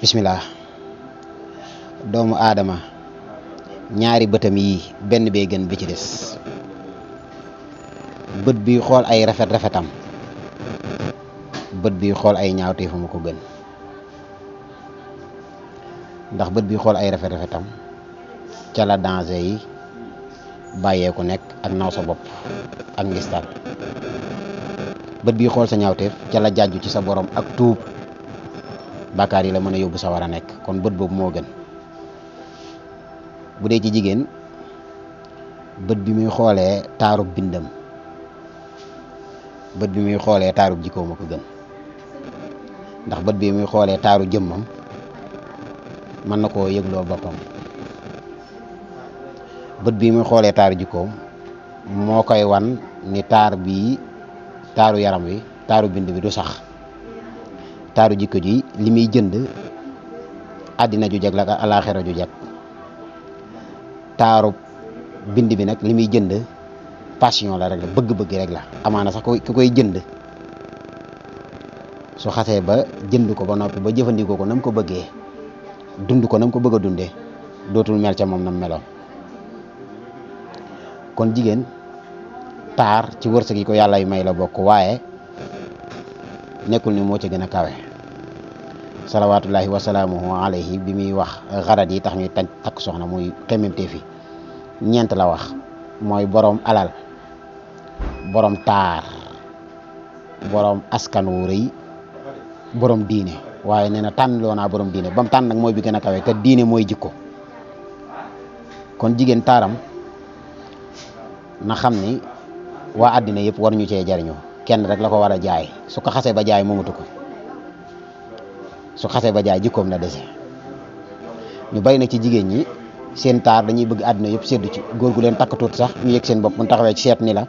bismillah. Doomu aadama ñaari bëtam yi benn bee gën bi ci des. bët bi xool ay rafetam bët bi xool ay ñaawteefam ko gën, ndax bët bi xool ay rafetam ca la danger yi bàyyeeku nekk ak naw sa bopp ak ngistal. bët bi xool sa ñaawteef ca la jàjju ci sa borom ak tuub bàkkaar yi la mën a yóbbu sa war a nekk, kon bët boobu moo gën. bu dee ci jigéen, bët bi muy xoolee taarub bindam, bët bi muy xoolee taarub jikkoom a ko gën, ndax bët bi muy xoolee taaru jëmmam mën na koo yëgloo boppam. bët bi muy xoolee taaru jikkoom moo koy wan ni taar bii taaru yaram wi taaru bind bi du sax. taaru jikko ji li muy jënd àddina ju jag la ak alaaxira ju jag. taaru bind bi nag li muy jënd passion la rek la, bëgg-bëgg rek la. amaana sax ku koy jënd su xasee ba jënd ko ba noppi ba jëfandikoo ko nam ko bëggee, dund ko nam ko bëgg a dundee, dootul mel ca moom nam meloon. kon jigéen taar ci wërsëg yi ko yàlla yu may la bokk, waaye nekkul ni moo ci gën a kawe. salawaatullahi wasalaamuhu alayhi bi muy wax xarat yi tax ñuy takk soxna muy xemmemtee fi ñeent la wax, mooy boroom alal, boroom taar, boroom askan wu rëy, boroom diine. waaye nee na tànn loo naa boroom diine, ba mu tànn nag mooy bi gën a kawe te diine mooy jikko. kon jigéen taaram na xam ni waa àddina yëpp war ñu cee jariñoo, kenn rek la ko war a jaay. su ko xasee ba jaay moomatu ko, su xasee ba jaay jikkoom la dese. ñu bari nag ci jigéen ñi seen taar dañuy bëgg àddina yëpp seddu ci. góor gu leen takk tuut sax ñu yëg seen bopp bu taxawee ci seet ni la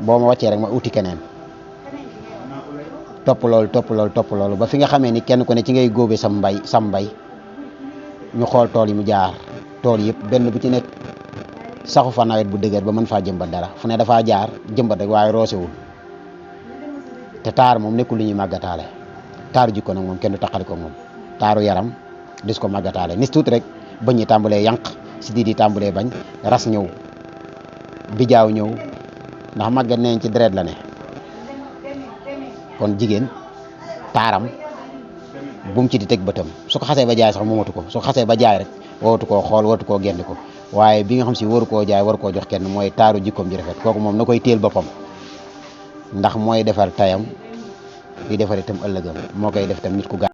boo ma wàccee rek ma uti keneen. topp loolu ba fi nga xamee ni kenn ku ne ci ngay góobe sam mbay ñu xool tool yi mu jaar. tool yëpp benn bu ci nekk saxu fa nawet bu dëgër ba mën faa jëmbat dara, fu ne dafaa jaar jëmbat rek waaye roosewul. te taar moom nekkul lu ñuy màggataale. taaru jikko nag moom kenn du taqali ko moom. taaru yaram dis ko màggataale nis tuuti rek bañ ñi tàmbalee yànq, si di tàmbalee bañ, ras ñëw, bijaaw ñëw, ndax màggat neen ci deret la ne. kon jigéen taaram bu mu ci di teg bëtam. su ko xasee ba jaay sax moomatu ko. su ko xasee ba jaay rek wootu koo xool, wootu koo génn ko. waaye bi nga xam si waru koo jaay, waru koo jox kenn, mooy taaru jikkoom ji rafet. kooku moom na koy téel boppam, ndax mooy defar tayam di defar itam ëllëgam, moo koy def tam nit ku gaaw.